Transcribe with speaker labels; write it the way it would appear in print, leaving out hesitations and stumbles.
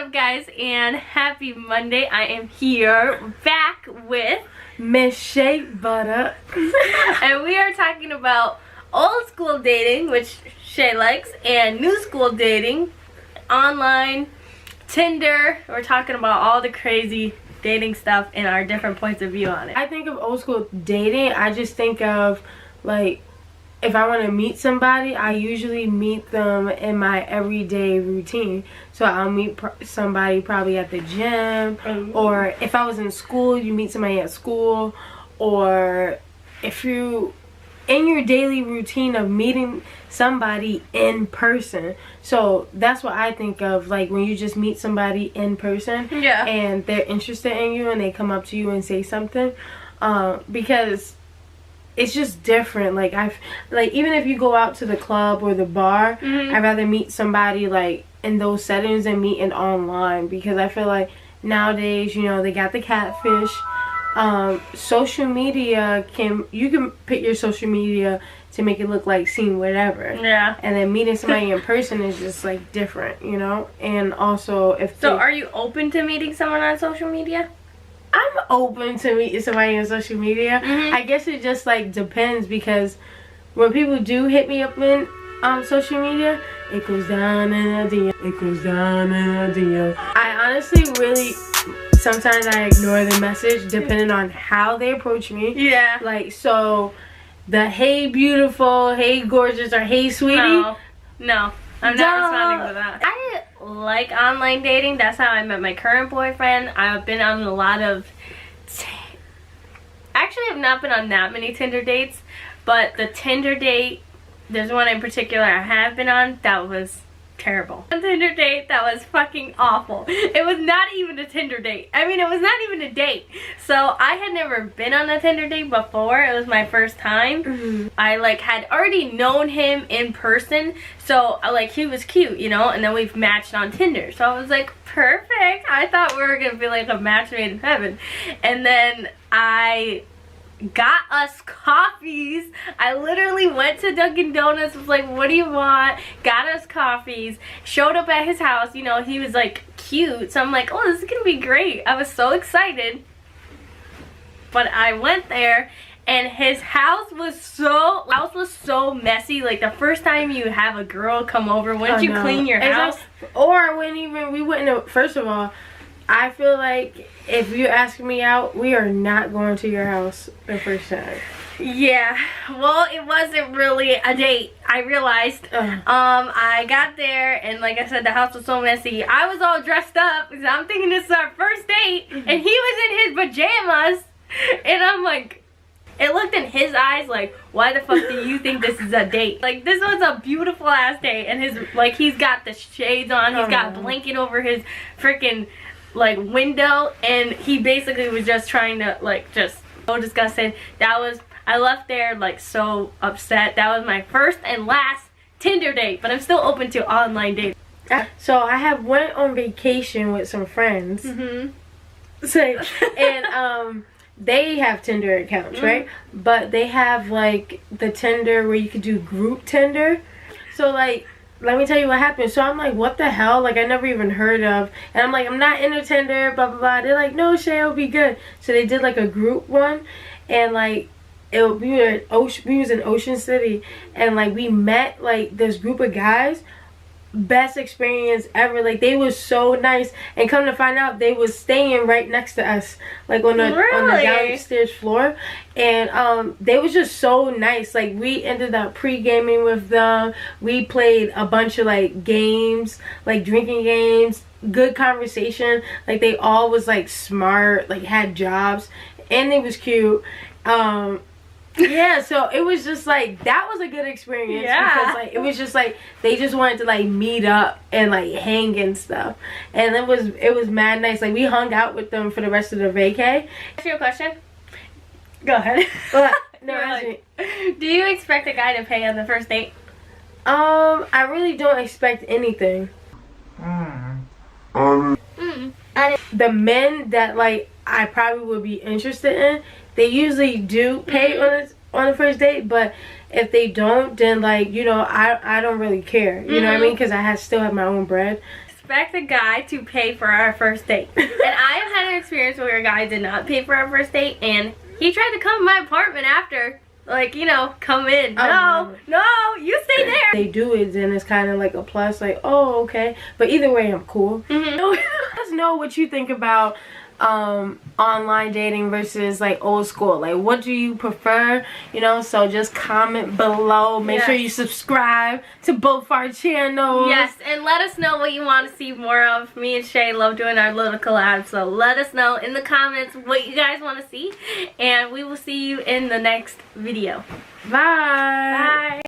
Speaker 1: up, guys, and happy Monday. I am here back with
Speaker 2: Ms.ShayButta.
Speaker 1: and we are talking about old school dating, which Shay likes, and new school dating, online, Tinder. We're talking about all the crazy dating stuff and our different points of view on it.
Speaker 2: I think of old school dating, I just think of, like, if I want to meet somebody, I usually meet them in my everyday routine. So I'll meet somebody probably at the gym, or if I was in school, you meet somebody at school, or if you in your daily routine of meeting somebody in person. So that's what I think of, like, when you just meet somebody in person,
Speaker 1: Yeah.
Speaker 2: and they're interested in you and they come up to you and say something, because it's just different. Like, even if you go out to the club or the bar, I'd rather meet somebody like in those settings than meeting online, because I feel like nowadays, you know, they got the catfish. Social media you can pick your social media to make it look like seeing whatever.
Speaker 1: Yeah.
Speaker 2: And then meeting somebody in person is just like different, you know. And also,
Speaker 1: are you open to meeting someone on social media?
Speaker 2: I'm open to meeting somebody on social media. I guess it just like depends, because when people do hit me up in social media, it goes down in a DM. It goes down in a DM. I honestly really sometimes I ignore the message depending on how they approach me.
Speaker 1: Yeah.
Speaker 2: Like, so the hey beautiful, hey gorgeous, or hey sweetie.
Speaker 1: No. I'm not responding to that. I like online dating. That's how I met my current boyfriend. I've been on a lot of... Actually, I've not been on that many Tinder dates. But the Tinder date, there's one in particular I have been on that was terrible. A Tinder date that was fucking awful. It was not even a Tinder date. I mean, it was not even a date. So I had never been on a Tinder date before. It was my first time. I like had already known him in person, so like he was cute, you know, and then we've matched on Tinder. So I was like, perfect. I thought we were gonna be like a match made in heaven. And then I got us coffees. I literally went to Dunkin' Donuts, was like, what do you want? Got us coffees, showed up at his house. You know, he was like cute, so I'm like, oh, this is gonna be great. I was so excited. But I went there and his house was so messy. Like, the first time you have a girl come over, wouldn't you clean your house?
Speaker 2: Or we wouldn't. First of all, I feel like if you ask me out, we are not going to your house the first time.
Speaker 1: Yeah, well, it wasn't really a date, I realized. I got there, and like I said, the house was so messy. I was all dressed up, because I'm thinking this is our first date, and he was in his pajamas, and I'm like, it looked in his eyes like, why the fuck do you think this is a date? Like, this was a beautiful ass date, and he's got the shades on, he's got a blanket over his freaking like window, and he basically was just trying to like just so disgusted. I left there like so upset. That was my first and last Tinder date, but I'm still open to online dating.
Speaker 2: So I went on vacation with some friends. So, and they have Tinder accounts, right? But they have like the Tinder where you could do group Tinder. So like, let me tell you what happened. So I'm like, what the hell? Like, I never even heard of. And I'm like, I'm not into Tinder, blah, blah, blah. They're like, no, Shay, it'll be good. So they did like a group one. And like, we was in Ocean City. And like, we met like this group of guys. Best experience ever. Like, they was so nice, and come to find out they was staying right next to us, like on the downstairs floor. And they was just so nice. Like, we ended up pre-gaming with them. We played a bunch of like games, like drinking games, good conversation. Like, they all was like smart, like had jobs, and they was cute. Yeah, so it was just like, that was a good experience.
Speaker 1: Yeah.
Speaker 2: Because like, it was just like, they just wanted to like meet up and like hang and stuff. And it was mad nice. Like, we hung out with them for the rest of the vacay.
Speaker 1: Ask you a question? Go ahead.
Speaker 2: But no, ask me.
Speaker 1: Do you expect a guy to pay on the first date?
Speaker 2: I really don't expect anything. The men that like I probably would be interested in, they usually do pay on the first date, but if they don't, then like, you know, I don't really care, you know what I mean, because I still have my own bread.
Speaker 1: expect a guy to pay for our first date. And I have had an experience where a guy did not pay for our first date, and he tried to come to my apartment after. Like, you know, come in. No, you stay there.
Speaker 2: They do it, then it's kind of like a plus, like, oh, okay. But either way, I'm cool.
Speaker 1: Mm-hmm.
Speaker 2: Let us know what you think about online dating versus like old school. Like, what do you prefer? You know, so just comment below. Make sure you subscribe to both our channels.
Speaker 1: Yes, and let us know what you want to see more of. Me and Shay love doing our little collabs, so let us know in the comments what you guys want to see, and we will see you in the next video.
Speaker 2: Bye.
Speaker 1: Bye.